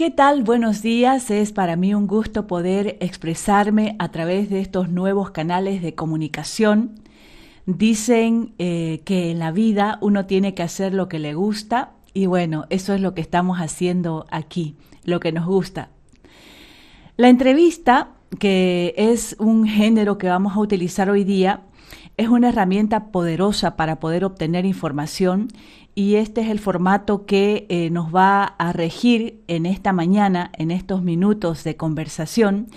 ¿Qué tal? Buenos días. Es para mí un gusto poder expresarme a través de estos nuevos canales de comunicación. Dicen que en la vida uno tiene que hacer lo que le gusta y bueno, eso es lo que estamos haciendo aquí, lo que nos gusta. La entrevista, que es un género que vamos a utilizar hoy día, es una herramienta poderosa para poder obtener información y este es el formato que nos va a regir en esta mañana, en estos minutos de conversación,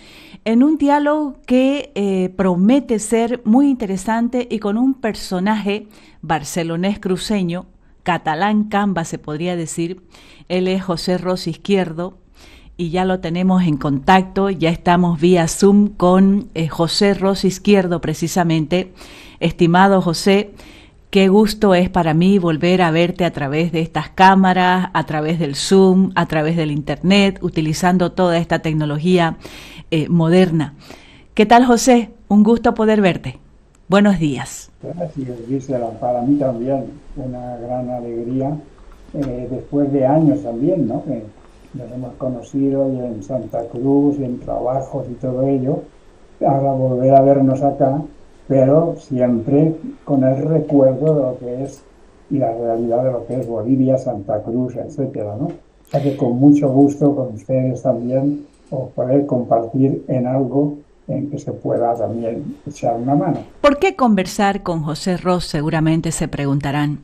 en un diálogo que promete ser muy interesante y con un personaje barcelonés cruceño, catalán camba se podría decir. Él es José Ros Izquierdo y ya lo tenemos en contacto, ya estamos vía Zoom con José Ros Izquierdo precisamente. Estimado José, qué gusto es para mí volver a verte a través de estas cámaras, a través del Zoom, a través del Internet, utilizando toda esta tecnología moderna. ¿Qué tal, José? Un gusto poder verte. Buenos días. Gracias, Gisela. Para mí también una gran alegría, después de años también, ¿no? Que nos hemos conocido y en Santa Cruz, y en trabajos y todo ello. Ahora volver a vernos acá, pero siempre con el recuerdo de lo que es y la realidad de lo que es Bolivia, Santa Cruz, etcétera, ¿no? O sea que con mucho gusto con ustedes también, o poder compartir en algo en que se pueda también echar una mano. ¿Por qué conversar con José Ros? Seguramente se preguntarán.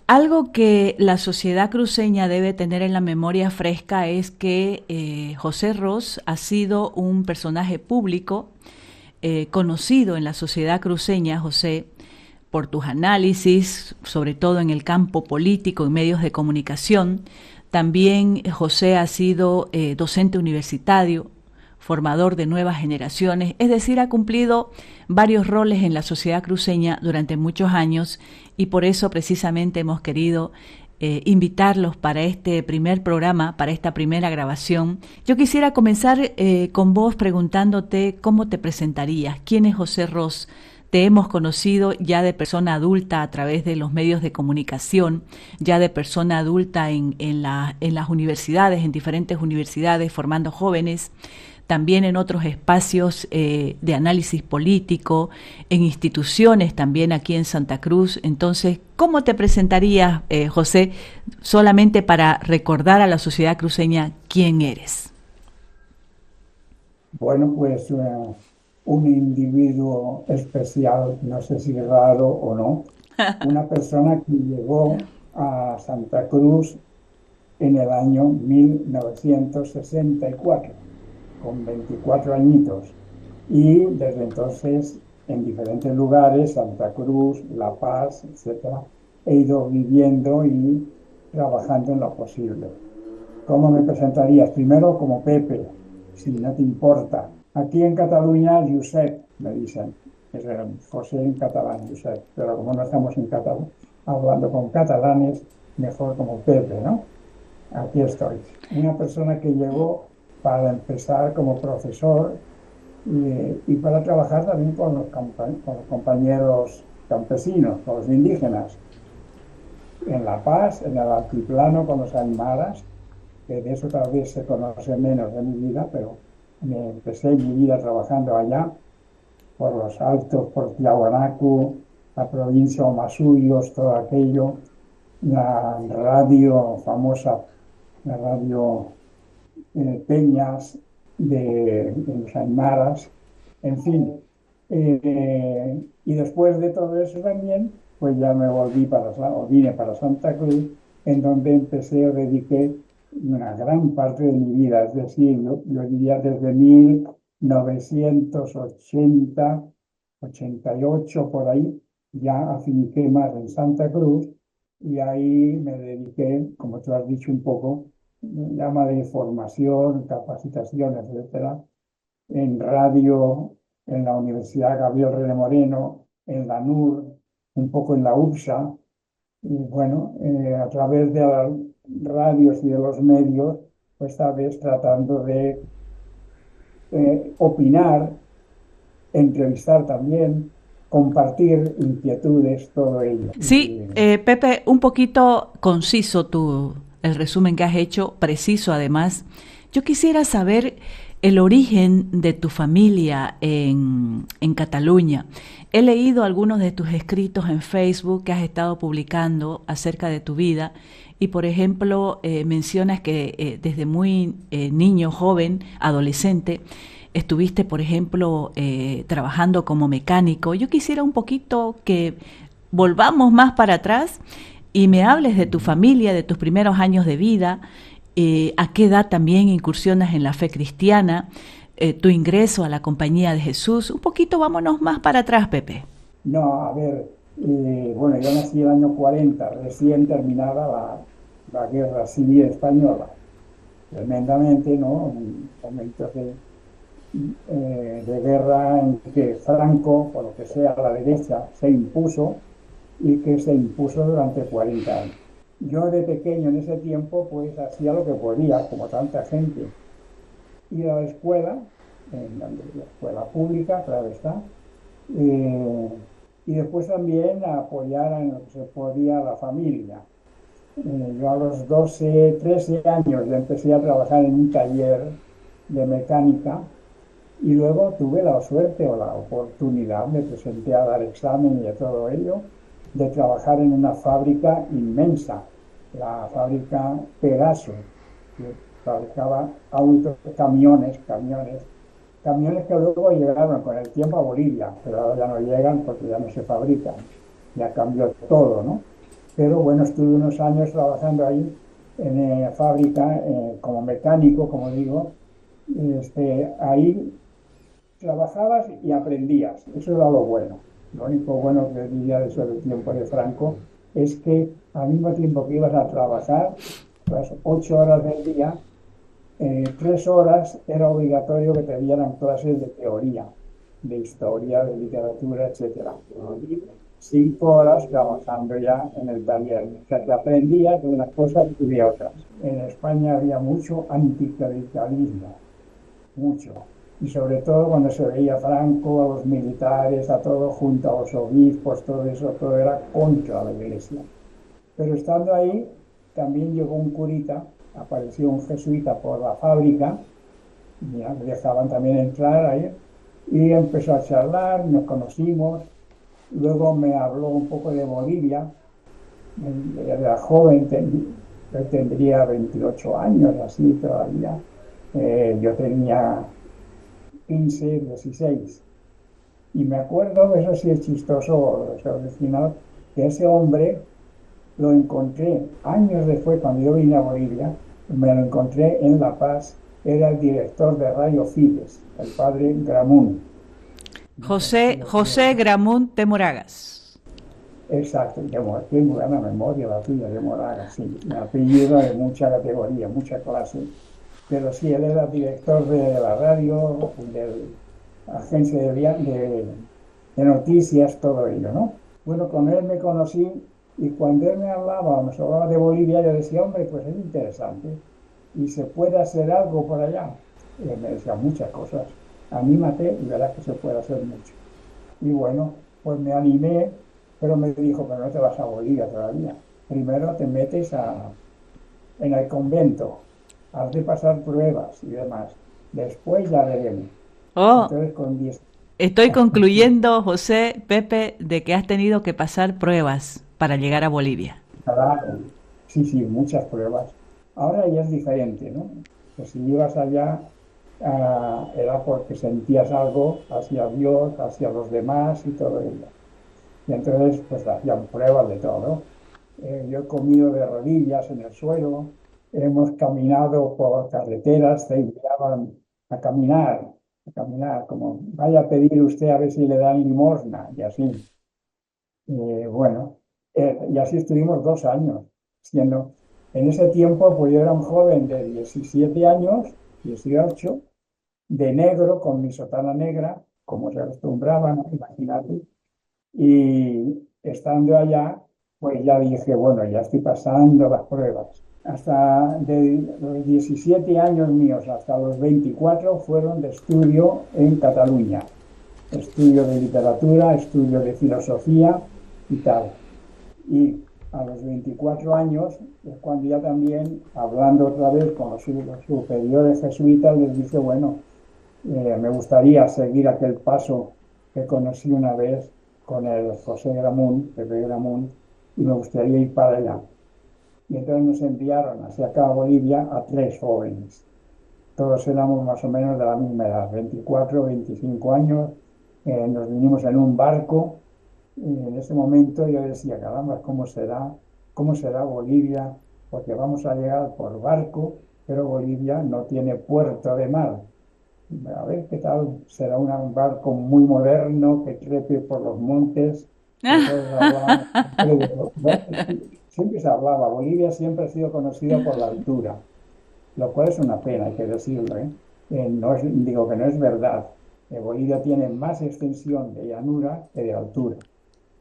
Algo que la sociedad cruceña debe tener en la memoria fresca es que José Ros ha sido un personaje público conocido en la sociedad cruceña, José, por tus análisis, sobre todo en el campo político y medios de comunicación. También José ha sido docente universitario, formador de nuevas generaciones, es decir, ha cumplido varios roles en la sociedad cruceña durante muchos años y por eso precisamente hemos querido invitarlos para este primer programa, para esta primera grabación. Yo quisiera comenzar con vos preguntándote cómo te presentarías, quién es José Ros. Te hemos conocido ya de persona adulta a través de los medios de comunicación, ya de persona adulta en las universidades, en diferentes universidades, formando jóvenes, también en otros espacios de análisis político, en instituciones también aquí en Santa Cruz. Entonces, ¿cómo te presentarías, José, solamente para recordar a la sociedad cruceña quién eres? Bueno, pues un individuo especial, no sé si raro o no, una persona que llegó a Santa Cruz en el año 1964, con 24 añitos, y desde entonces en diferentes lugares, Santa Cruz, La Paz, etcétera, he ido viviendo y trabajando en lo posible. ¿Cómo me presentarías? Primero como Pepe, si no te importa. Aquí en Cataluña, Josep, me dicen. Es José en catalán, Josep. Pero como no estamos en catalán, hablando con catalanes, mejor como Pepe, ¿no? Aquí estoy. Una persona que llegó para empezar como profesor y para trabajar también con con los compañeros campesinos, con los indígenas. En La Paz, en el altiplano, con los aymaras, que de eso tal vez se conoce menos de mi vida, pero me empecé mi vida trabajando allá, por los altos, por Tiahuanacu, la provincia de Omasuyos, todo aquello, la radio famosa, la radio Peñas de los Aymaras, en fin. Y después de todo eso también, pues ya me volví o vine para Santa Cruz, en donde empecé o dediqué una gran parte de mi vida, es decir, yo diría desde 1980, 88 por ahí, ya afinqué más en Santa Cruz y ahí me dediqué, como tú has dicho un poco, llama de formación, capacitación, etcétera, en radio, en la Universidad Gabriel René Moreno, en la NUR, un poco en la UPSA, y bueno, a través de las radios y de los medios, pues esta vez tratando de opinar, entrevistar también, compartir inquietudes, todo ello. Sí, Pepe, un poquito conciso el resumen que has hecho, preciso además. Yo quisiera saber el origen de tu familia en Cataluña. He leído algunos de tus escritos en Facebook que has estado publicando acerca de tu vida y, por ejemplo, mencionas que desde muy niño, joven, adolescente, estuviste, por ejemplo, trabajando como mecánico. Yo quisiera un poquito que volvamos más para atrás y me hables de tu familia, de tus primeros años de vida, a qué edad también incursionas en la fe cristiana, tu ingreso a la Compañía de Jesús. Un poquito vámonos más para atrás, Pepe. No, a ver, bueno, yo nací en el año 40, recién terminada la Guerra Civil Española, tremendamente, ¿no? Un momento de guerra en que Franco, por lo que sea, a la derecha, se impuso y que se impuso durante 40 años. Yo de pequeño en ese tiempo pues hacía lo que podía, como tanta gente. Ir a la escuela, en la escuela pública, claro está, y después también apoyar en lo que se podía a la familia. Yo a los 12, 13 años ya empecé a trabajar en un taller de mecánica y luego tuve la suerte o la oportunidad, me presenté a dar examen y a todo ello, de trabajar en una fábrica inmensa, la fábrica Pegaso, que fabricaba autos, camiones que luego llegaron con el tiempo a Bolivia, pero ahora ya no llegan porque ya no se fabrican, ya cambió todo, ¿no? Pero bueno, estuve unos años trabajando ahí en la fábrica como mecánico, como digo, ahí trabajabas y aprendías, eso era lo bueno. Lo único bueno que diría de eso del tiempo de Franco es que al mismo tiempo que ibas a trabajar, pues 8 horas del día, 3 horas era obligatorio que te dieran clases de teoría, de historia, de literatura, etcétera. Y 5 horas trabajando ya en el taller. O sea, que aprendías de unas cosas y de otras. En España había mucho anticlericalismo, mucho. Y sobre todo cuando se veía Franco, a los militares, a todo junto, a los obispos, todo eso, todo era contra la iglesia. Pero estando ahí, también llegó un curita, apareció un jesuita por la fábrica, ya me dejaban también entrar ahí, y empezó a charlar, nos conocimos, luego me habló un poco de Bolivia, era joven, yo tendría 28 años, así todavía, yo tenía 15, 16. Y me acuerdo, eso sí es chistoso, es original, que ese hombre lo encontré años después, cuando yo vine a Bolivia, me lo encontré en La Paz, era el director de Radio Fides, el padre Gramún. José Gramún de Moragas. Exacto, tengo buena memoria la tuya de Moragas, sí, mi apellido de mucha categoría, mucha clase. Pero sí, él era director de la radio, de la agencia de noticias, todo ello, ¿no? Bueno, con él me conocí y cuando él me hablaba, nos hablaba de Bolivia, yo decía, hombre, pues es interesante y se puede hacer algo por allá. Y él me decía muchas cosas, anímate y verás que se puede hacer mucho. Y bueno, pues me animé, pero me dijo, pero no te vas a Bolivia todavía. Primero te metes en el convento, has de pasar pruebas y demás. Después ya veremos. Oh, Entonces, con 10. estoy concluyendo, José, Pepe, de que has tenido que pasar pruebas para llegar a Bolivia. Sí, sí, muchas pruebas. Ahora ya es diferente, ¿no? Pues si ibas allá, era porque sentías algo hacia Dios, hacia los demás y todo ello. Y entonces, pues hacían pruebas de todo. Yo he comido de rodillas en el suelo, hemos caminado por carreteras, te enviaban a caminar, como vaya a pedir usted a ver si le dan limosna, y así. Bueno, y así estuvimos 2 años, siendo, en ese tiempo, pues yo era un joven de 17 años, 18, de negro, con mi sotana negra, como se acostumbraban, ¿no? Imagínate, y estando allá, pues ya dije, bueno, ya estoy pasando las pruebas. Hasta de los 17 años míos hasta los 24 fueron de estudio en Cataluña. Estudio de literatura, estudio de filosofía y tal. Y a los 24 años es cuando ya también, hablando otra vez con los superiores jesuitas, les dije, bueno, me gustaría seguir aquel paso que conocí una vez con el José Gramunt, Pepe Gramunt, y me gustaría ir para allá. Y entonces nos enviaron hacia acá a Bolivia a tres jóvenes. Todos éramos más o menos de la misma edad, 24, 25 años. Nos vinimos en un barco y en ese momento yo decía, caramba, cómo será Bolivia? Porque vamos a llegar por barco, pero Bolivia no tiene puerto de mar. A ver qué tal, será un barco muy moderno que trepe por los montes. Y entonces hablábamos siempre siempre se hablaba, Bolivia siempre ha sido conocida por la altura, lo cual es una pena, hay que decirlo, ¿eh? No digo que no es verdad. Bolivia tiene más extensión de llanura que de altura,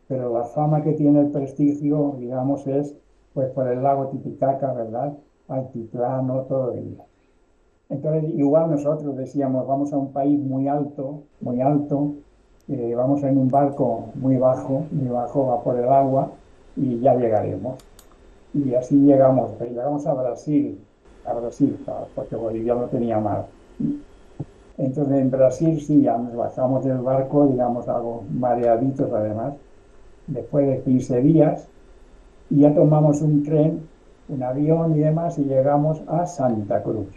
pero la fama que tiene el prestigio, digamos, es pues por el lago Titicaca, ¿verdad? Altiplano, todo ello. Entonces, igual nosotros decíamos, vamos a un país muy alto, vamos en un barco muy bajo, va por el agua y ya llegaremos. Y así llegamos, pero llegamos a Brasil, claro, porque Bolivia no tenía mar. Entonces en Brasil sí, ya nos bajamos del barco, digamos, algo mareaditos además, después de 15 días, y ya tomamos un tren, un avión y demás, y llegamos a Santa Cruz.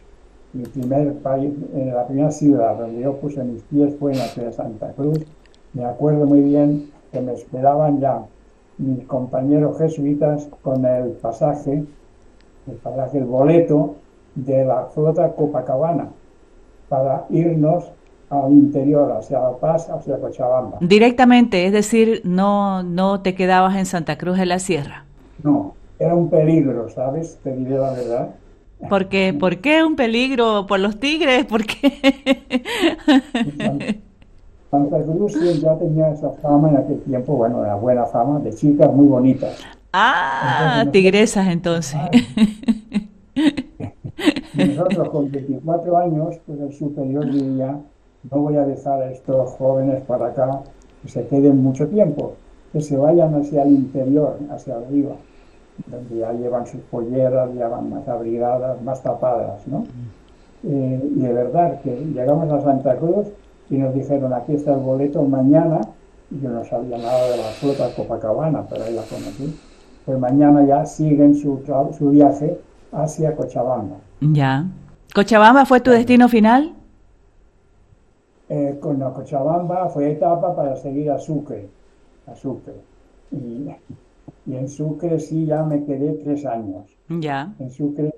Mi primer país, la primera ciudad donde yo puse mis pies fue en la ciudad de Santa Cruz. Me acuerdo muy bien que me esperaban ya mis compañeros jesuitas con el boleto de la flota Copacabana para irnos al interior, hacia La Paz, hacia Cochabamba. Directamente, es decir, no te quedabas en Santa Cruz de la Sierra. No, era un peligro, ¿sabes? Te diré la verdad. Porque, ¿por qué un peligro? ¿Por los tigres? ¿Por qué? Santa Cruz sí, ya tenía esa fama en aquel tiempo, bueno, una buena fama de chicas muy bonitas. Entonces Ah, nosotros, tigresas entonces. y nosotros con 24 años, pues el superior diría, no voy a dejar a estos jóvenes para acá que se queden mucho tiempo, que se vayan hacia el interior, hacia arriba, donde ya llevan sus polleras, ya van más abrigadas, más tapadas, ¿no? Y de verdad que llegamos a Santa Cruz y nos dijeron, aquí está el boleto mañana. Yo no sabía nada de la flota Copacabana, pero ahí la conocí. Pues mañana ya siguen su viaje hacia Cochabamba. Ya. ¿Cochabamba fue tu Bueno, destino final? con la Cochabamba fue etapa para seguir a Sucre. Y, y en Sucre sí ya me quedé 3 años. Ya. En Sucre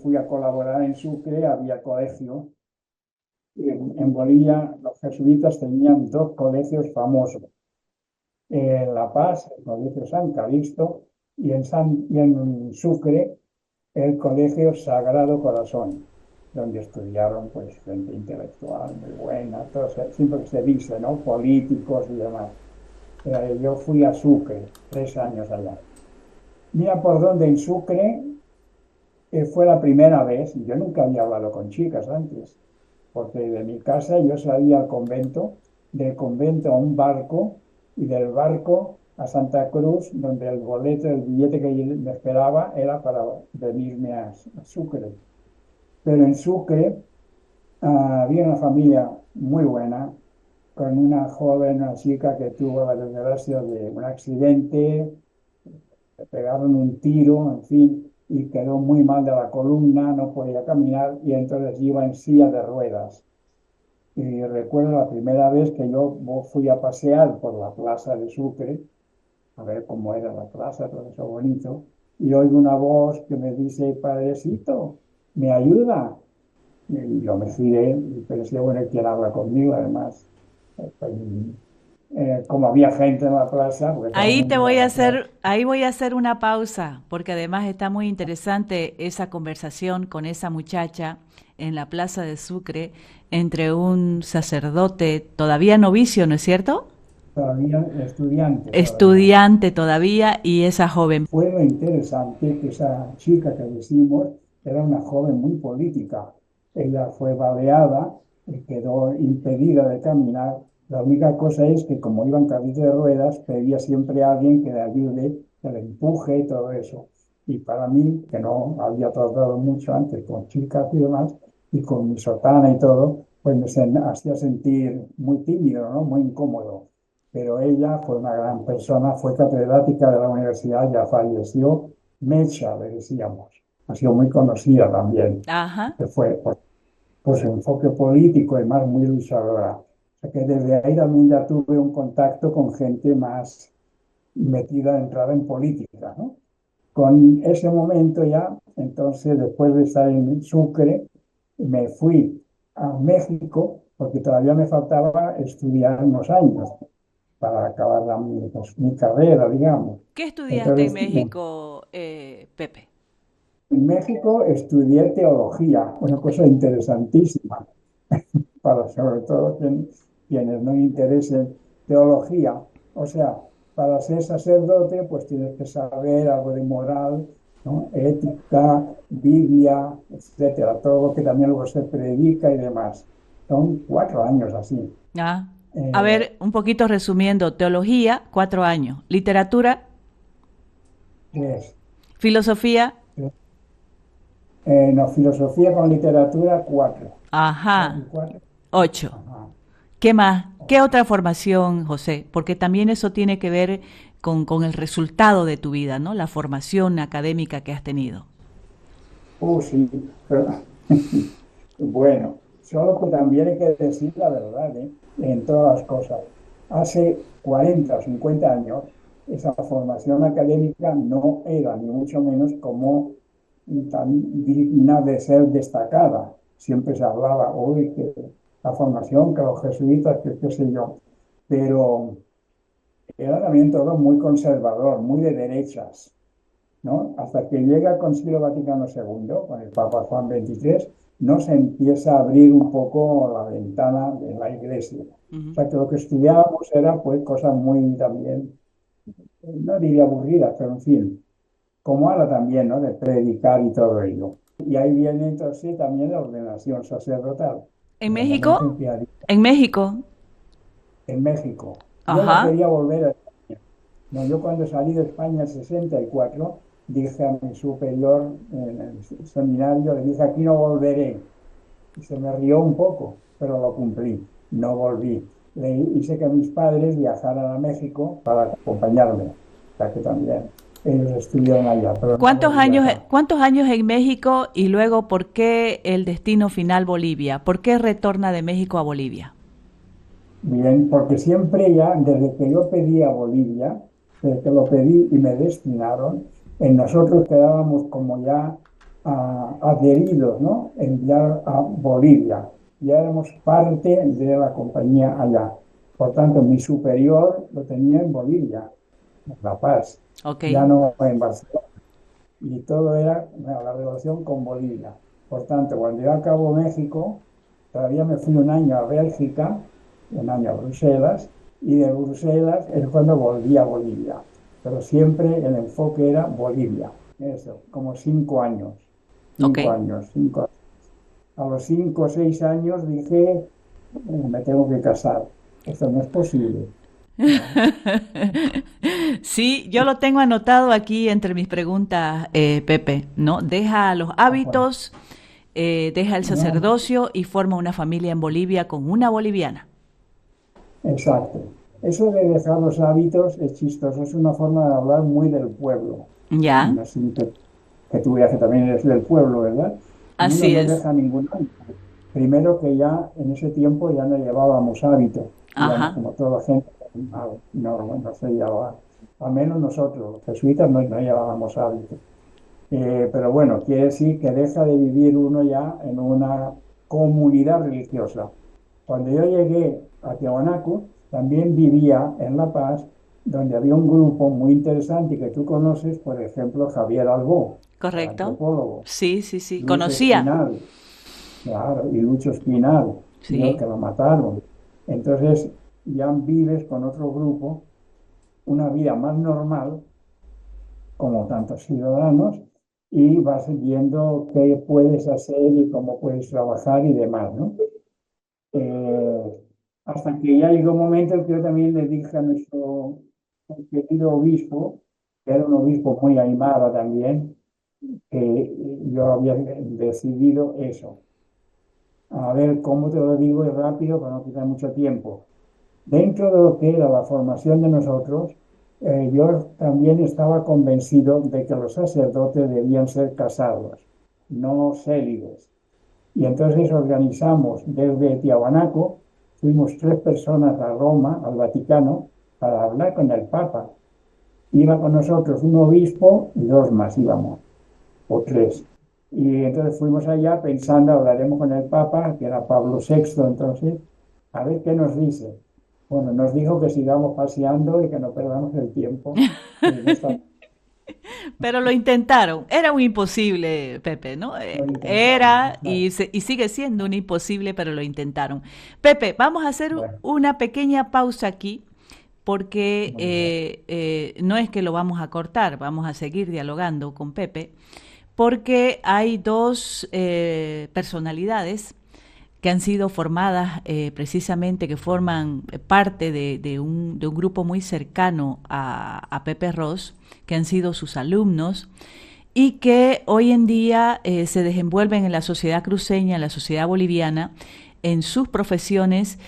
fui a colaborar en Sucre, había colegio. En Bolivia los jesuitas tenían dos colegios famosos, en La Paz, el Colegio San Calixto, y en Sucre, el Colegio Sagrado Corazón, donde estudiaron pues gente intelectual muy buena, siempre que se dice, ¿no? Políticos y demás. Yo fui a Sucre, 3 años allá. Mira por dónde en Sucre fue la primera vez, yo nunca había hablado con chicas antes, porque de mi casa yo salía al convento, del convento a un barco y del barco a Santa Cruz, donde el billete que me esperaba era para venirme a Sucre. Pero en Sucre había una familia muy buena, con una joven, una chica que tuvo la desgracia de un accidente, le pegaron un tiro, en fin, y quedó muy mal de la columna, no podía caminar y entonces iba en silla de ruedas. Y recuerdo la primera vez que yo fui a pasear por la plaza de Sucre, a ver cómo era la plaza, todo eso bonito, y oigo una voz que me dice, padrecito, ¿me ayuda? Y yo me giré y pensé, bueno, ¿quién habla conmigo? Además, pues, como había gente en la plaza, porque todo el Ahí mundo iba a la plaza. ahí voy a hacer una pausa, porque además está muy interesante esa conversación con esa muchacha en la plaza de Sucre entre un sacerdote todavía novicio, ¿no es cierto? Todavía estudiante todavía. Estudiante todavía y esa joven. Fue lo interesante que esa chica que decimos era una joven muy política. Ella fue baleada, quedó impedida de caminar. La única cosa es que como iba en carrito de ruedas, pedía siempre a alguien que le ayude el empuje y todo eso. Y para mí, que no había tratado mucho antes con chicas y demás, y con mi sotana y todo, pues hacía sentir muy tímido, ¿no? Muy incómodo. Pero ella fue una gran persona, fue catedrática de la universidad, ya falleció, Mecha, le decíamos. Ha sido muy conocida también, Ajá. que fue por su enfoque político y más muy luchadora. O sea que desde ahí también ya tuve un contacto con gente más metida, entrada en política, ¿no? Con ese momento ya, entonces, después de estar en Sucre, me fui a México porque todavía me faltaba estudiar unos años para acabar pues, mi carrera, digamos. ¿Qué estudiaste en Entonces, México, Pepe? en México estudié teología, una cosa interesantísima para sobre todo quienes no interesen teología. O sea, para ser sacerdote, pues tienes que saber algo de moral, ¿no? Ética, Biblia, etcétera, todo lo que también luego se predica y demás. Son 4 años así. Ah, a Eh, ver, un poquito resumiendo, teología, 4 años, literatura, es, filosofía, no, filosofía con literatura, 4. ajá, Casi 4. 8. Ajá. ¿Qué más? ¿Qué otra formación, José? Porque también eso tiene que ver con el resultado de tu vida, ¿no? La formación académica que has tenido. Sí, pero bueno, solo que también hay que decir la verdad, ¿eh? En todas las cosas. Hace 40 o 50 años, esa formación académica no era ni mucho menos como tan digna de ser destacada. Siempre se hablaba, hoy que la formación, que los jesuitas, que qué sé yo, pero era también todo muy conservador, muy de derechas, ¿no? Hasta que llega el Concilio Vaticano II, con el Papa Juan XXIII, no se empieza a abrir un poco la ventana de la Iglesia. O Ujú. sea que lo que estudiábamos era pues cosas muy también, no diría aburridas, pero en fin, como ahora también, ¿no? De predicar y todo ello. Y ahí viene entonces también la ordenación sacerdotal, ¿En en el momento en México? que En México. en México. Yo no Ajá. quería volver a España. No, yo cuando salí de España en 64 dije a mi superior en el seminario, le dije, aquí no volveré. Y se me rió un poco, pero lo cumplí. No volví. Le hice que mis padres viajaran a México para acompañarme. O sea que también ellos estuvieron allá, pero no volví acá. Cuántos años en México y luego por qué el destino final Bolivia? ¿Por qué retorna de México a Bolivia? Bien, porque siempre ya, desde que yo pedí a Bolivia, desde que lo pedí y me destinaron, en nosotros quedábamos como ya adheridos, ¿no? Enviar a Bolivia. Ya éramos parte de la compañía allá. Por tanto, mi superior lo tenía en Bolivia, en La Paz, Ok. ya no en Barcelona. Y todo era bueno, la relación con Bolivia. Por tanto, cuando yo acabo México, todavía me fui un año a Bélgica, un año a Bruselas, y de Bruselas es cuando volví a Bolivia. Pero siempre el enfoque era Bolivia. Eso, como 5 años, Ok. 5 años, 5 años. A los 5 o 6 años dije, me tengo que casar. Esto no es posible. ¿No? Sí, yo lo tengo anotado aquí entre mis preguntas, Pepe, ¿no? Deja los Ajá. hábitos, deja el No, sacerdocio y forma una familia en Bolivia con una boliviana. exacto. Eso de dejar los hábitos es chistoso, es una forma de hablar muy del pueblo. Ya, No sé que tú veas que también eres del pueblo, ¿verdad? Uno así no es. deja ningún hábito. Primero que ya en ese tiempo ya no llevábamos hábitos, ya no, Ajá. como toda la gente, no se llevaba, al menos nosotros, los jesuitas, no llevábamos hábitos. Pero bueno, quiere decir que deja de vivir uno ya en una comunidad religiosa. Cuando yo llegué a Tiahuanaco, también vivía en La Paz, donde había un grupo muy interesante que tú conoces, por ejemplo, Javier Albó, el ¿Correcto? antropólogo, Sí, sí, sí. Luis Conocía. Espinal, claro, y Lucho Espinal, yo Sí. que lo mataron. Entonces, ya vives con otro grupo una vida más normal, como tantos ciudadanos, y vas viendo qué puedes hacer y cómo puedes trabajar y demás, ¿no? Eh, Hasta que ya llegó un momento en que yo también le dije a nuestro querido obispo que era un obispo muy aimara también, que yo había decidido eso. A ver, ¿cómo te lo digo rápido para no quitar mucho tiempo? Dentro de lo que era la formación de nosotros, yo también estaba convencido de que los sacerdotes debían ser casados, no célibes. Y entonces organizamos desde Tiahuanaco, fuimos 3 personas a Roma, al Vaticano, para hablar con el Papa. Iba con nosotros un obispo y 2 más íbamos, o 3. Y entonces fuimos allá pensando, hablaremos con el Papa, que era Pablo VI entonces, a ver qué nos dice. Bueno, nos dijo que sigamos paseando y que no perdamos el tiempo. Que no está- Pero lo intentaron. Era un imposible, Pepe, ¿no? Lo intentamos, Era claro. y sigue siendo un imposible, pero lo intentaron. Pepe, vamos a hacer Bueno, una pequeña pausa aquí porque muy bien. no es que lo vamos a cortar, vamos a seguir dialogando con Pepe, porque hay dos personalidades que han sido formadas precisamente, que forman parte de un grupo muy cercano a Pepe Ross, que han sido sus alumnos y que hoy en día se desenvuelven en la sociedad cruceña, en la sociedad boliviana, en sus profesiones,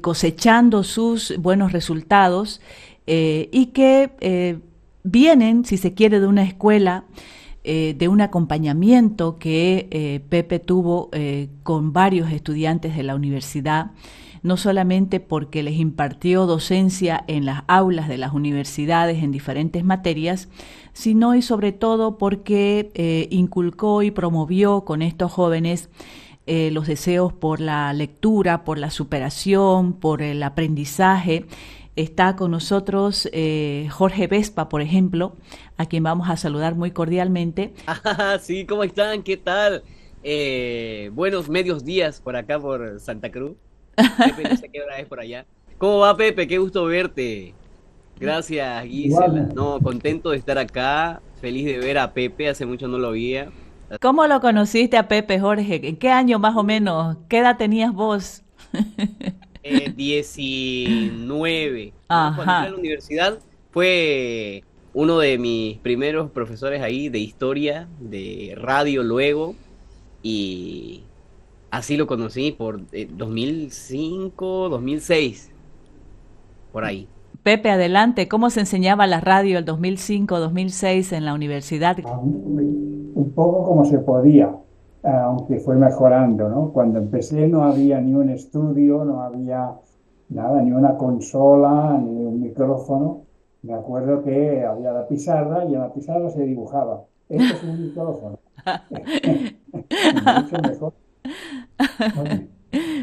cosechando sus buenos resultados y que vienen, si se quiere, de una escuela de un acompañamiento que Pepe tuvo con varios estudiantes de la universidad, no solamente porque les impartió docencia en las aulas de las universidades en diferentes materias, sino y sobre todo porque inculcó y promovió con estos jóvenes los deseos por la lectura, por la superación, por el aprendizaje. Está con nosotros Jorge Vespa, por ejemplo, a quien vamos a saludar muy cordialmente. Ah, sí, ¿cómo están? ¿Qué tal? Buenos medios días por acá, por Santa Cruz. Pepe, no sé qué hora es por allá. ¿Cómo va, Pepe? Qué gusto verte. Gracias, Gisela. Igualmente. No, contento de estar acá. Feliz de ver a Pepe. Hace mucho no lo veía. ¿Cómo lo conociste a Pepe, Jorge? ¿En qué año más o menos? ¿Qué edad tenías vos? 19, ¿no? Cuando entré a Ajá. la universidad fue uno de mis primeros profesores ahí de historia, de radio luego. Y así lo conocí por 2005, 2006, por ahí. Pepe, adelante. ¿Cómo se enseñaba la radio el 2005, 2006 en la universidad? Un poco como se podía, aunque fue mejorando, ¿no? Cuando empecé no había ni un estudio, no había nada, ni una consola, ni un micrófono. Me acuerdo que había la pizarra y en la pizarra se dibujaba. Esto es un micrófono. Mucho mejor. Bueno,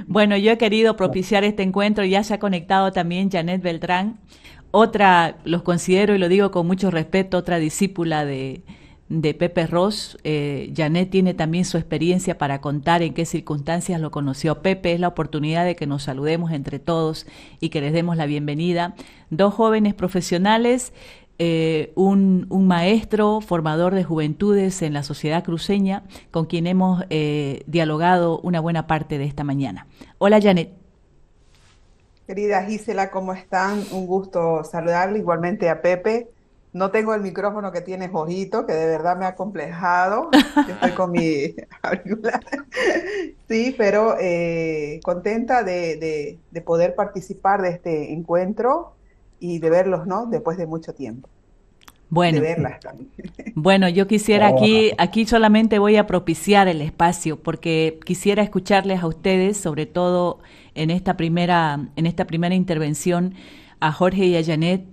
Bueno, yo he querido propiciar este encuentro, ya se ha conectado también Janet Beltrán, otra, los considero y lo digo con mucho respeto, otra discípula de Pepe Ross. Janet tiene también su experiencia para contar en qué circunstancias lo conoció Pepe. Es la oportunidad de que nos saludemos entre todos y que les demos la bienvenida. Dos jóvenes profesionales, un maestro formador de juventudes en la sociedad cruceña con quien hemos dialogado una buena parte de esta mañana. Hola Janet. Querida Gisela, ¿cómo están? Un gusto saludarle, igualmente a Pepe. No tengo el micrófono que tiene Jorgito, que de verdad me ha complejado. Yo estoy con mi auricular. Sí, pero contenta de poder participar de este encuentro y de verlos, ¿no? Después de mucho tiempo, de Bueno, verlas también. bueno, yo quisiera hola. aquí solamente voy a propiciar el espacio porque quisiera escucharles a ustedes, sobre todo en esta primera intervención, a Jorge y a Janet,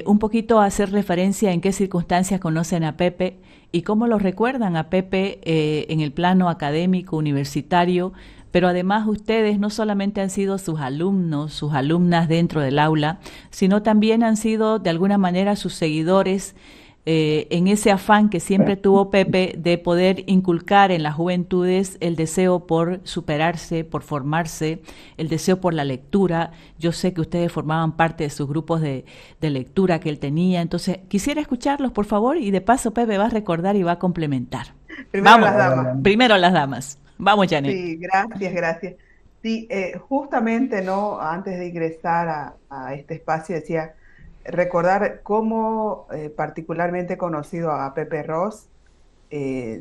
un poquito hacer referencia en qué circunstancias conocen a Pepe y cómo lo recuerdan a Pepe en el plano académico, universitario, pero además ustedes no solamente han sido sus alumnos, sus alumnas dentro del aula, sino también han sido de alguna manera sus seguidores en ese afán que siempre tuvo Pepe de poder inculcar en las juventudes el deseo por superarse, por formarse, el deseo por la lectura. Yo sé que ustedes formaban parte de sus grupos de lectura que él tenía, entonces quisiera escucharlos, por favor, y de paso Pepe va a recordar y va a complementar. Primero Vamos, las Hola, damas. Jan. primero las damas. Vamos, Janet. Sí, gracias, gracias. Sí, justamente, ¿no? Antes de ingresar a este espacio decía recordar cómo particularmente he conocido a Pepe Ross.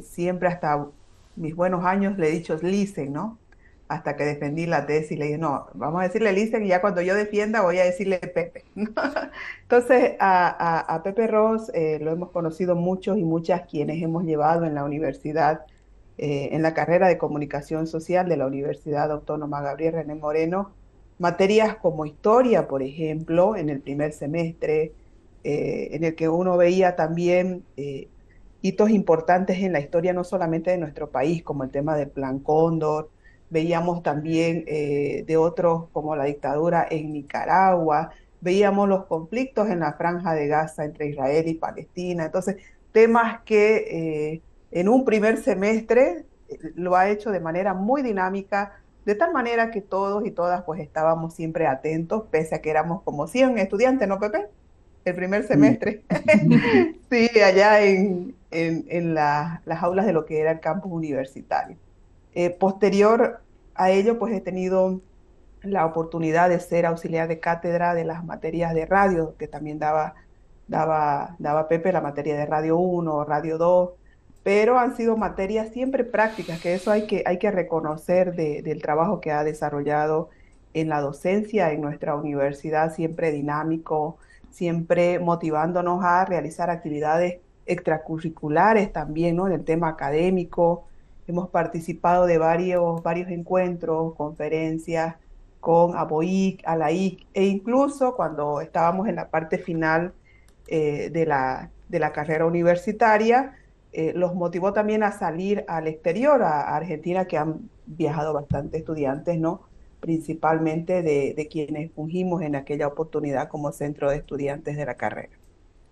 Siempre hasta mis buenos años le he dicho Listen, ¿no? Hasta que defendí la tesis, le dije, no, vamos a decirle Listen y ya cuando yo defienda voy a decirle Pepe. Entonces, a Pepe Ross lo hemos conocido muchos y muchas quienes hemos llevado en la universidad, en la carrera de comunicación social de la Universidad Autónoma Gabriel René Moreno, materias como historia, por ejemplo, en el primer semestre, en el que uno veía también hitos importantes en la historia, no solamente de nuestro país, como el tema del Plan Cóndor, veíamos también de otros como la dictadura en Nicaragua, veíamos los conflictos en la Franja de Gaza entre Israel y Palestina, entonces temas que en un primer semestre lo ha hecho de manera muy dinámica, de tal manera que todos y todas pues estábamos siempre atentos, pese a que éramos como 100 estudiantes, ¿no, Pepe? El primer Sí. semestre. Sí, allá las aulas de lo que era el campus universitario. Posterior a ello, pues he tenido la oportunidad de ser auxiliar de cátedra de las materias de radio, que también daba Pepe, la materia de Radio 1, Radio 2, pero han sido materias siempre prácticas, que eso hay que reconocer del trabajo que ha desarrollado en la docencia en nuestra universidad, siempre dinámico, siempre motivándonos a realizar actividades extracurriculares también, ¿no? En el tema académico. Hemos participado de varios encuentros, conferencias con ABOIC, ALAIC, e incluso cuando estábamos en la parte final de la carrera universitaria, los motivó también a salir al exterior, a Argentina, que han viajado bastantes estudiantes, ¿no? Principalmente de quienes fungimos en aquella oportunidad como centro de estudiantes de la carrera.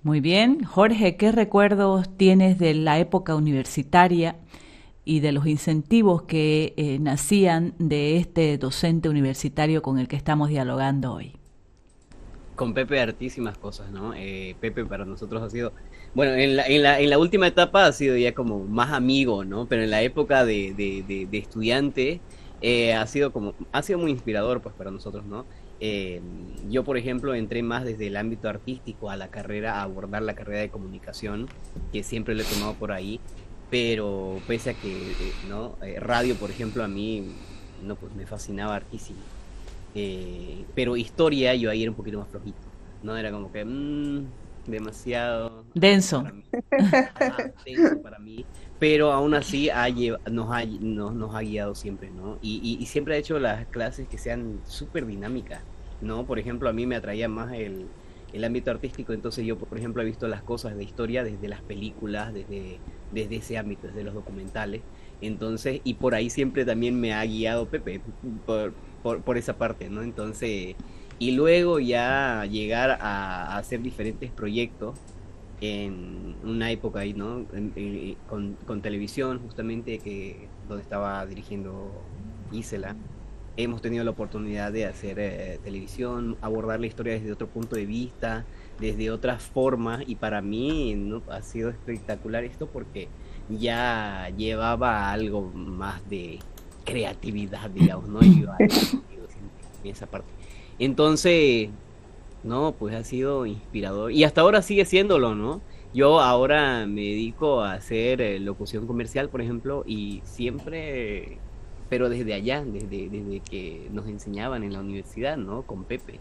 Muy bien. Jorge, ¿qué recuerdos tienes de la época universitaria y de los incentivos que nacían de este docente universitario con el que estamos dialogando hoy? Con Pepe hartísimas cosas, ¿no? Pepe para nosotros ha sido, bueno, en la última etapa ha sido ya como más amigo, ¿no? Pero en la época de estudiante ha sido muy inspirador pues para nosotros, ¿no? Yo, por ejemplo, entré más desde el ámbito artístico a la carrera, a abordar la carrera de comunicación, que siempre lo he tomado por ahí, pero pese a que, ¿no? Radio, por ejemplo, a mí, no, pues me fascinaba hartísimo. Pero historia yo ahí era un poquito más flojito, ¿no? Era como que demasiado Denso. para mí. Ajá, denso para mí, pero aún así nos ha guiado siempre, ¿no? Y siempre ha hecho las clases que sean súper dinámicas, ¿no? Por ejemplo, a mí me atraía más el ámbito artístico, entonces yo, por ejemplo, he visto las cosas de historia desde las películas, desde ese ámbito, desde los documentales. Entonces, y por ahí siempre también me ha guiado Pepe, por esa parte, ¿no? Entonces, y luego ya llegar a hacer diferentes proyectos en una época ahí, ¿no? Con televisión, justamente, donde estaba dirigiendo Gisela. Hemos tenido la oportunidad de hacer televisión, abordar la historia desde otro punto de vista, desde otras formas, y para mí, ¿no? Ha sido espectacular esto porque ya llevaba algo más de creatividad, digamos, ¿no? Y yo en esa parte. Entonces, no, pues ha sido inspirador. Y hasta ahora sigue siéndolo, ¿no? Yo ahora me dedico a hacer locución comercial, por ejemplo, y siempre, pero desde allá, desde que nos enseñaban en la universidad, ¿no? Con Pepe.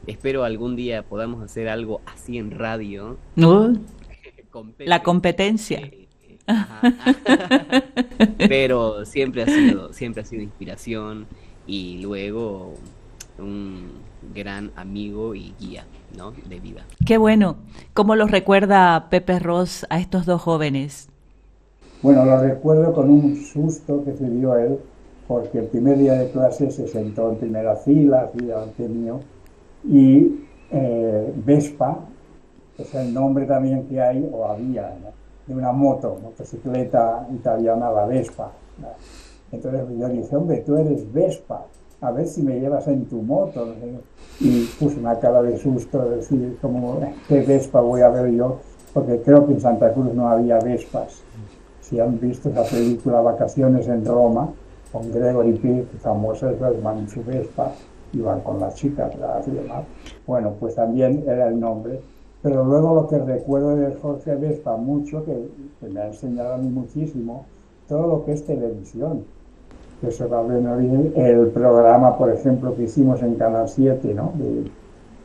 Espero algún día podamos hacer algo así en radio ¿No? con La Pepe. competencia. Ajá. Pero siempre ha sido inspiración y luego un gran amigo y guía, ¿no? De vida. Qué bueno. ¿Cómo los recuerda Pepe Ross a estos dos jóvenes? Bueno, lo recuerdo con un susto que se dio él, porque el primer día de clase se sentó en primera fila, así delante mío, y Vespa es el nombre también que hay, o había, ¿no? De una motocicleta italiana, la Vespa, ¿no? Entonces yo dije, hombre, tú eres Vespa, a ver si me llevas en tu moto, no sé. Y puse una cara de susto, de decir, como, ¿qué Vespa voy a ver yo? Porque creo que en Santa Cruz no había Vespas. Si han visto esa película Vacaciones en Roma, con Gregory Peck, famosa, es en su Vespa, iban con las chicas y demás. Bueno, pues también era el nombre. Pero luego lo que recuerdo de Jorge Vespa mucho, que me ha enseñado a mí muchísimo, todo lo que es televisión. Eso también el programa, por ejemplo, que hicimos en Canal 7, ¿no?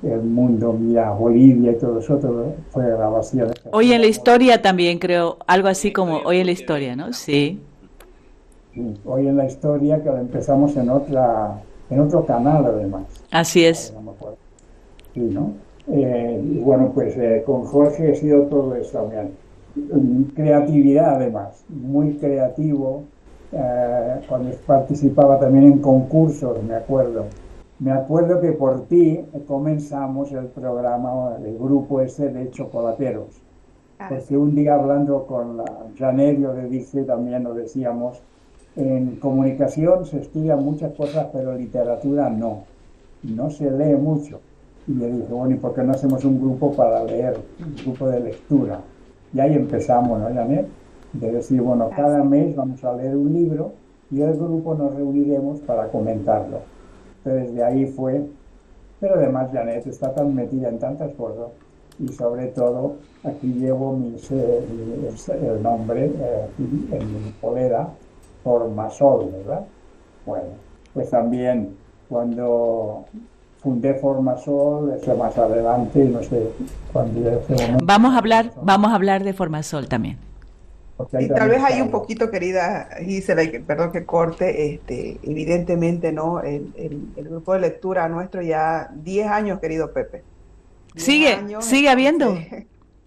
El Mundo Mira Bolivia y todo eso, todo fue grabación. Hoy en la historia también creo, algo En la así como historia hoy en la Jorge historia, ¿no? Vespa. Sí, Sí, hoy en la historia, que lo empezamos en otro canal además. así Ahora es. no me acuerdo. Sí, ¿no? Y bueno, pues con Jorge ha sido todo eso también. Creatividad además, muy creativo. Cuando participaba también en concursos, me acuerdo. Me acuerdo que por ti comenzamos el programa, el grupo ese de chocolateros, Así porque es. un día hablando con la Janerio de Dice también lo decíamos, en comunicación se estudian muchas cosas, pero literatura no se lee mucho. Y le dije, bueno, ¿y por qué no hacemos un grupo para leer, un grupo de lectura? Y ahí empezamos, ¿no, Janet? De decir, bueno, cada Así. mes vamos a leer un libro y el grupo nos reuniremos para comentarlo. Entonces de ahí fue, pero además Janet está tan metida en tantas cosas y sobre todo aquí llevo el nombre en mi polera, Formasol, ¿verdad? Bueno, pues también cuando fundé Formasol, eso más adelante, no sé, cuando llegue ese momento, Vamos a hablar de Formasol también. porque ahí Y tal también vez hay está un ella. poquito, querida Gisela, y perdón que corte, evidentemente, ¿no? El grupo de lectura nuestro ya 10 años, querido Pepe. 10 años, Sigue entonces, habiendo,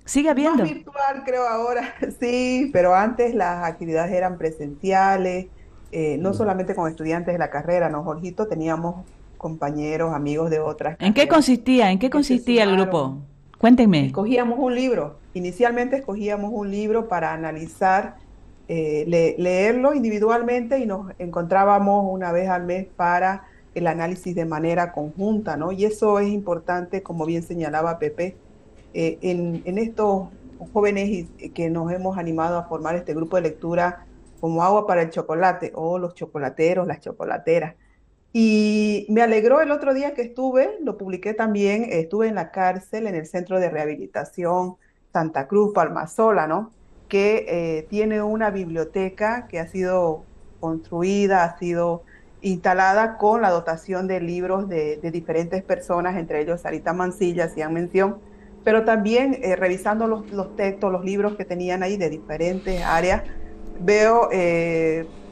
sigue más habiendo. virtual creo ahora, sí, pero antes las actividades eran presenciales, no solamente con estudiantes de la carrera, ¿no, Jorgito? Teníamos compañeros, amigos de otras ¿En qué carreras consistía? ¿En qué que se consistía el grupo? sumaron. Cuéntenme. Escogíamos un libro. Inicialmente escogíamos un libro para analizar, leerlo individualmente y nos encontrábamos una vez al mes para el análisis de manera conjunta, ¿no? Y eso es importante, como bien señalaba Pepe, en estos jóvenes que nos hemos animado a formar este grupo de lectura como agua para el chocolate o los chocolateros, las chocolateras. Y me alegró el otro día que estuve, lo publiqué también, estuve en la cárcel, en el Centro de Rehabilitación Santa Cruz, Palmasola, ¿no? Que tiene una biblioteca que ha sido construida, ha sido instalada con la dotación de libros de diferentes personas, entre ellos Sarita Mancilla, hacían mención, pero también revisando los textos, los libros que tenían ahí de diferentes áreas, veo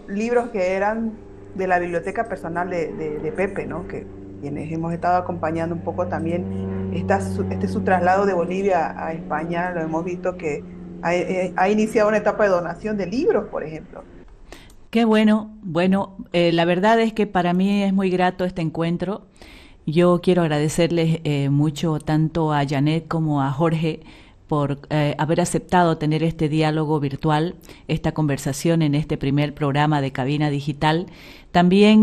libros que eran de la biblioteca personal de Pepe, ¿no? Que quienes hemos estado acompañando un poco también este su traslado de Bolivia a España, lo hemos visto que ha iniciado una etapa de donación de libros, por ejemplo. Qué bueno. Bueno, la verdad es que para mí es muy grato este encuentro. Yo quiero agradecerles mucho tanto a Janet como a Jorge por haber aceptado tener este diálogo virtual, esta conversación en este primer programa de Cabina Digital. También,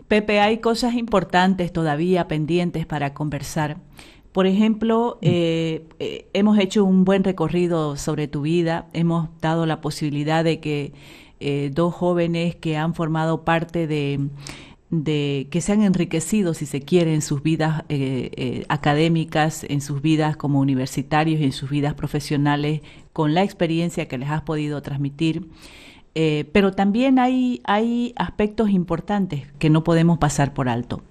Pepe, hay cosas importantes todavía pendientes para conversar. Por ejemplo, hemos hecho un buen recorrido sobre tu vida, hemos dado la posibilidad de que dos jóvenes que han formado parte de que se han enriquecido, si se quiere, en sus vidas académicas, en sus vidas como universitarios y en sus vidas profesionales, con la experiencia que les has podido transmitir. Pero también hay aspectos importantes que no podemos pasar por alto.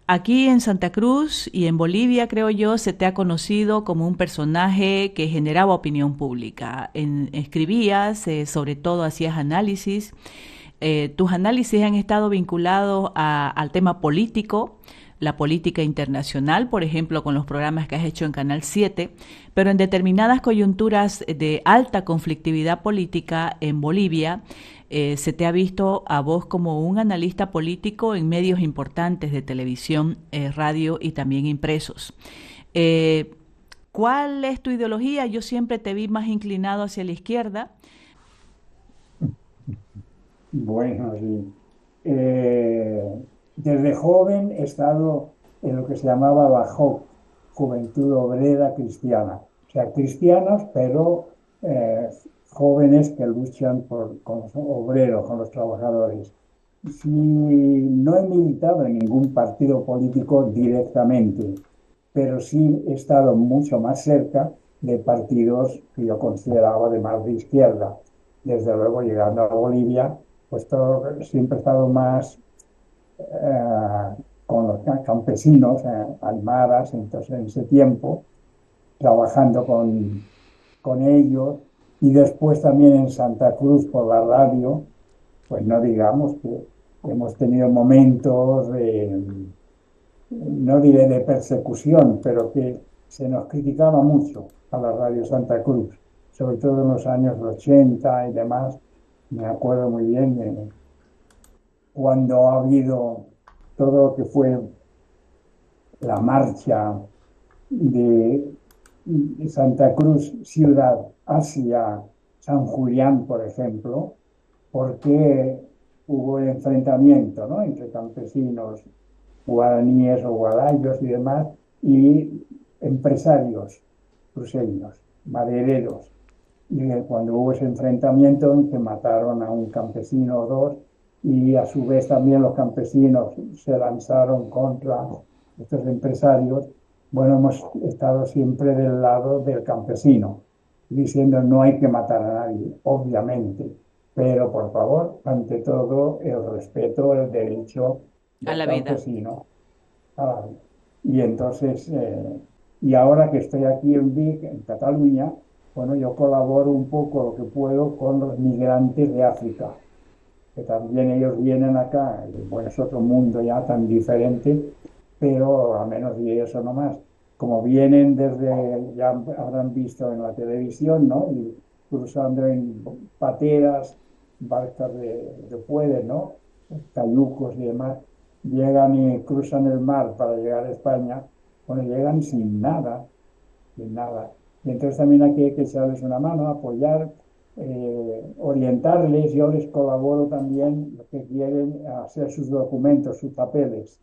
Aquí en Santa Cruz y en Bolivia, creo yo, se te ha conocido como un personaje que generaba opinión pública. Escribías, sobre todo hacías análisis. Tus análisis han estado vinculados al tema político, la política internacional, por ejemplo, con los programas que has hecho en Canal 7, pero en determinadas coyunturas de alta conflictividad política en Bolivia, se te ha visto a vos como un analista político en medios importantes de televisión, radio y también impresos. Eh, ¿Cuál es tu ideología? Yo siempre te vi más inclinado hacia la izquierda. Bueno, sí. Desde joven he estado en lo que se llamaba la JOC, Juventud Obrera Cristiana. O sea, cristianos, pero jóvenes que luchan con los obreros, con los trabajadores. si no he militado en ningún partido político directamente, pero sí he estado mucho más cerca de partidos que yo consideraba de más de izquierda. Desde luego, llegando a Bolivia, pues siempre he estado más con los campesinos, aymaras, entonces en ese tiempo, trabajando con ellos, y después también en Santa Cruz por la radio, pues no digamos que hemos tenido momentos de, no diré de persecución, pero que se nos criticaba mucho a la Radio Santa Cruz, sobre todo en los años 80 y demás. Me acuerdo muy bien de cuando ha habido todo lo que fue la marcha de Santa Cruz ciudad hacia San Julián, por ejemplo, porque hubo enfrentamiento, ¿no?, entre campesinos guaraníes o guadallos y demás, y empresarios cruceños, madereros. Y cuando hubo ese enfrentamiento en que mataron a un campesino o dos, y a su vez también los campesinos se lanzaron contra estos empresarios, bueno, hemos estado siempre del lado del campesino, diciendo no hay que matar a nadie, obviamente, pero por favor, ante todo, el respeto, el derecho A del la vida. campesino a la vida. Y entonces, y ahora que estoy aquí en Vic, en Cataluña, bueno, yo colaboro un poco lo que puedo con los migrantes de África, que también ellos vienen acá, y bueno, es otro mundo ya tan diferente, pero al menos diré eso nomás. Como vienen desde, ya habrán visto en la televisión, ¿no? Y cruzando en pateras, barcas de pueden, ¿no? Cayucos y demás, llegan y cruzan el mar para llegar a España, bueno, llegan sin nada. Y entonces también aquí hay que echarles una mano, apoyar, orientarles. Yo les colaboro también lo que quieren hacer sus documentos, sus papeles,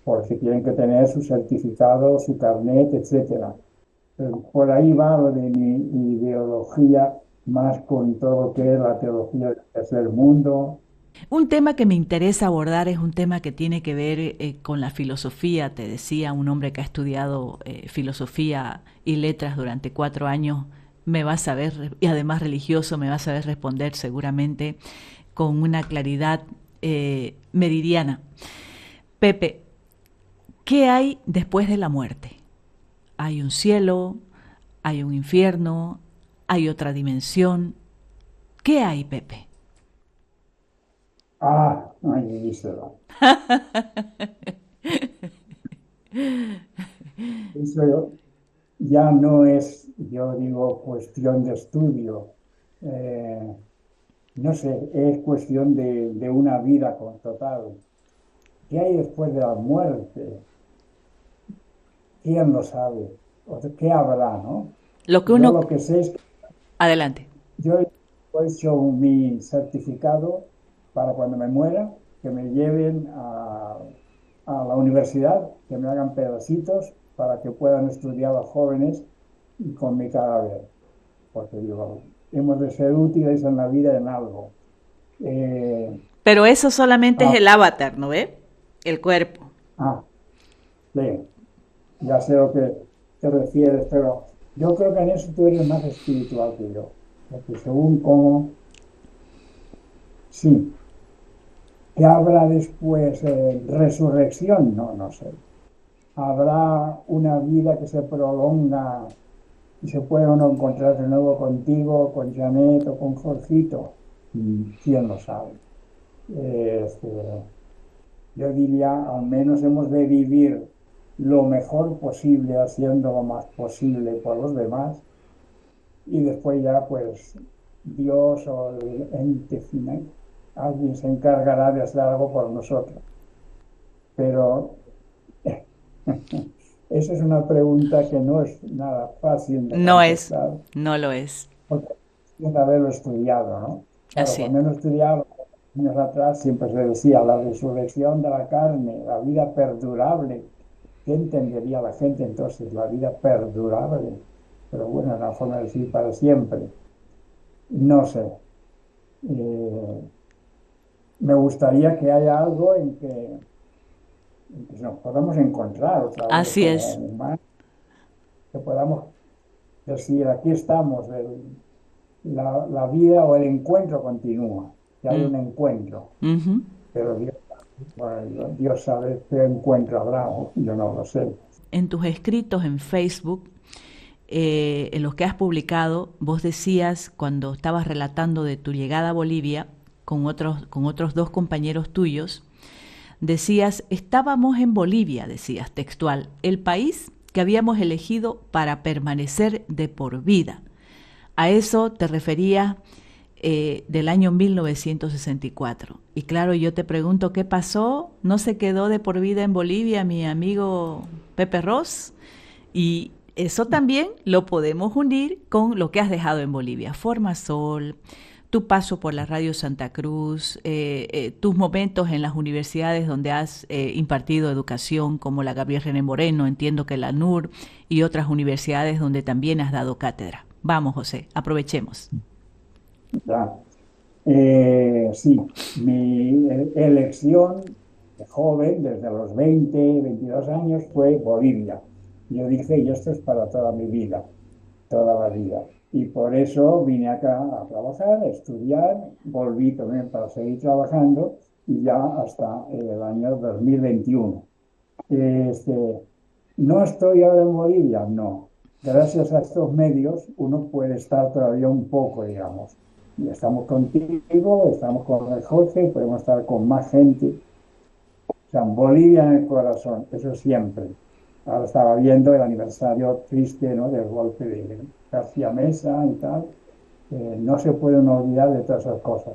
porque tienen que tener su certificado, su carnet, etcétera. Pero por ahí va lo de mi ideología, más con todo lo que es la teología del tercer mundo. Un tema que me interesa abordar es un tema que tiene que ver con la filosofía. Te decía, un hombre que ha estudiado filosofía y letras durante 4 años me va a saber, y además religioso, me va a saber responder seguramente con una claridad meridiana. Pepe, ¿qué hay después de la muerte? ¿Hay un cielo? ¿Hay un infierno? ¿Hay otra dimensión? ¿Qué hay, Pepe? Ah, ay, díselo. Eso ya no es, yo digo, cuestión de estudio. Eh, no sé, es cuestión de una vida con total. ¿Qué hay después de la muerte? ¿Quién lo sabe? O sea, ¿qué habrá, no? Lo que Yo uno... lo que sé es que Adelante. yo he hecho mi certificado para cuando me muera, que me lleven a la universidad, que me hagan pedacitos para que puedan estudiar los jóvenes con mi cadáver. Porque digo, hemos de ser útiles en la vida en algo. Eh, Pero eso solamente es ah, el avatar, ¿no ve? El cuerpo. ah, sí, ya sé lo que te refieres, pero yo creo que en eso tú eres más espiritual que yo. Porque según cómo, sí. ¿Qué habrá después? ¿Resurrección? No, no sé. ¿Habrá una vida que se prolonga y se puede uno encontrar de nuevo contigo, con Janet o con Jorgito? ¿Quién lo sabe? Este, yo diría, al menos hemos de vivir lo mejor posible, haciendo lo más posible por los demás, y después ya, pues, Dios o el ente final, alguien se encargará de hacer algo por nosotros. Pero esa es una pregunta que no es nada fácil de No es, contestar, no lo es. porque tiene que haberlo estudiado, ¿no? Claro, Así. cuando uno estudiaba años atrás, siempre se decía la resurrección de la carne, la vida perdurable. ¿Qué entendería la gente entonces? La vida perdurable. Pero bueno, es una forma de decir para siempre. No sé. Me me gustaría que haya algo en que nos podamos encontrar otra vez Así como es. humanos, que podamos decir, aquí estamos, la vida o el encuentro continúa, que hay Mm, un encuentro, ujú. pero bueno, Dios sabe qué encuentro habrá, yo no lo sé. En tus escritos en Facebook, en los que has publicado, vos decías, cuando estabas relatando de tu llegada a Bolivia con otros dos compañeros tuyos, decías, estábamos en Bolivia, decías textual, el país que habíamos elegido para permanecer de por vida. A eso te referías del año 1964. Y claro, yo te pregunto, ¿qué pasó? ¿No se quedó de por vida en Bolivia mi amigo Pepe Ross? Y eso también lo podemos unir con lo que has dejado en Bolivia. Formasol, tu paso por la Radio Santa Cruz, tus momentos en las universidades donde has impartido educación, como la Gabriel René Moreno, entiendo que la NUR, y otras universidades donde también has dado cátedra. Vamos, José, aprovechemos. Ya. Sí, mi elección de joven, desde los 22 años, fue Bolivia. Yo dije, y esto es para toda mi vida, toda la vida. Y por eso vine acá a trabajar, a estudiar, volví también para seguir trabajando y ya hasta el año 2021. Este, ¿No estoy ahora en Bolivia? No. Gracias a estos medios uno puede estar todavía un poco, digamos. Y estamos contigo, estamos con el Jorge, podemos estar con más gente. O sea, Bolivia en el corazón, eso siempre. Ahora estaba viendo el aniversario triste, ¿no?, del golpe de García Mesa y tal. No se pueden olvidar de todas esas cosas.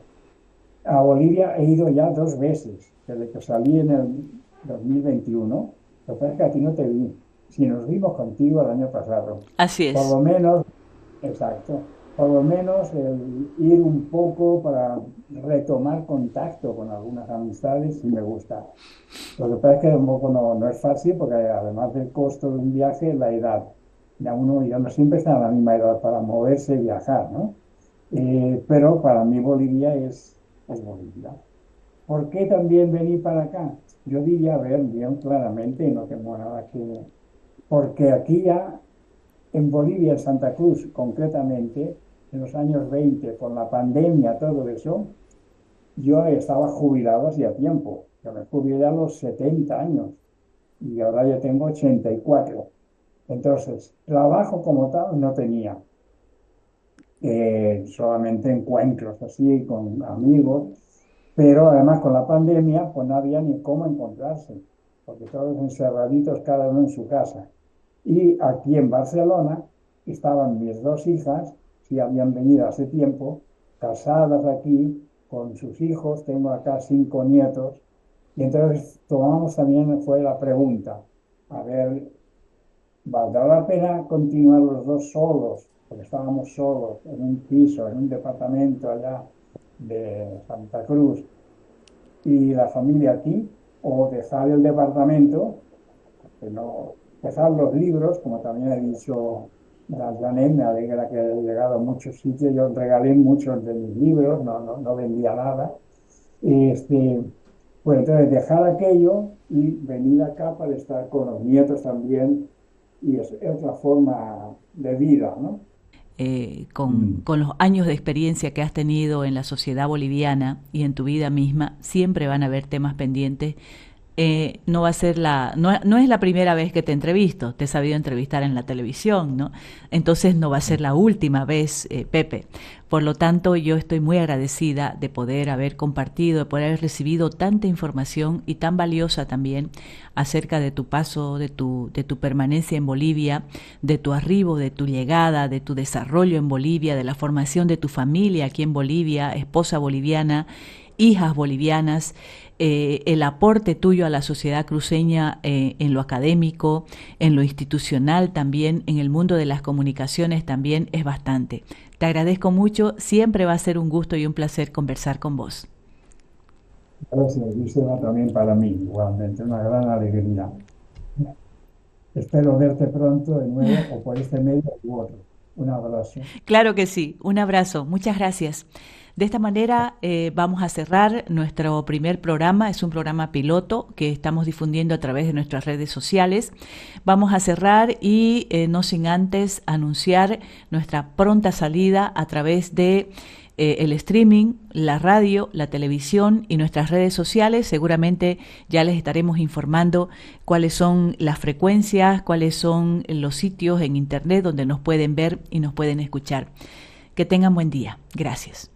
A Bolivia he ido ya 2 veces, desde que salí en el 2021. Lo que pasa es que a ti no te vi. Si nos vimos contigo el año pasado, Así por es. lo menos, exacto, por lo menos el ir un poco para retomar contacto con algunas amistades sí me gusta. Lo que pasa es que un poco no es fácil porque además del costo de un viaje, la edad. Ya no siempre está en la misma edad para moverse y viajar, ¿no? Pero para mí Bolivia es Bolivia. ¿Por qué también venir para acá? Yo diría, a ver, bien claramente, y no tengo nada que... Porque aquí ya, en Bolivia, en Santa Cruz, concretamente, en los años 20, con la pandemia, todo eso, yo estaba jubilado hacía tiempo. Yo me jubilé a los 70 años y ahora ya tengo 84. Entonces, trabajo como tal no tenía. Solamente encuentros así con amigos, pero además con la pandemia pues no había ni cómo encontrarse, porque todos encerraditos cada uno en su casa. Y aquí en Barcelona estaban mis 2 hijas, que habían venido hace tiempo, casadas aquí, con sus hijos, tengo acá 5 nietos, y entonces tomamos también, fue la pregunta, a ver, ¿valdrá la pena continuar los dos solos? Porque estábamos solos en un piso, en un departamento allá de Santa Cruz y la familia aquí, o dejar el departamento, que no, dejar los libros, como también he dicho la Janet, me alegra que haya llegado a muchos sitios, yo regalé muchos de mis libros, no vendía nada. Pues entonces dejar aquello y venir acá para estar con los nietos también y es otra forma de vida, ¿no? Con los años de experiencia que has tenido en la sociedad boliviana y en tu vida misma, siempre van a haber temas pendientes. No va a ser no es la primera vez que te entrevisto, te he sabido entrevistar en la televisión, ¿no? Entonces no va a ser la última vez, Pepe. Por lo tanto, yo estoy muy agradecida de poder haber compartido, de poder haber recibido tanta información y tan valiosa también acerca de tu paso, de tu permanencia en Bolivia, de tu arribo, de tu llegada, de tu desarrollo en Bolivia, de la formación de tu familia aquí en Bolivia, esposa boliviana, hijas bolivianas, el aporte tuyo a la sociedad cruceña en lo académico, en lo institucional también, en el mundo de las comunicaciones también es bastante. Te agradezco mucho, siempre va a ser un gusto y un placer conversar con vos. Gracias, Gisela, también para mí, igualmente, una gran alegría. Espero verte pronto de nuevo, o por este medio u otro. Un abrazo. Claro que sí, un abrazo, muchas gracias. De esta manera vamos a cerrar nuestro primer programa, es un programa piloto que estamos difundiendo a través de nuestras redes sociales. Vamos a cerrar y no sin antes anunciar nuestra pronta salida a través de el streaming, la radio, la televisión y nuestras redes sociales. Seguramente ya les estaremos informando cuáles son las frecuencias, cuáles son los sitios en internet donde nos pueden ver y nos pueden escuchar. Que tengan buen día. Gracias.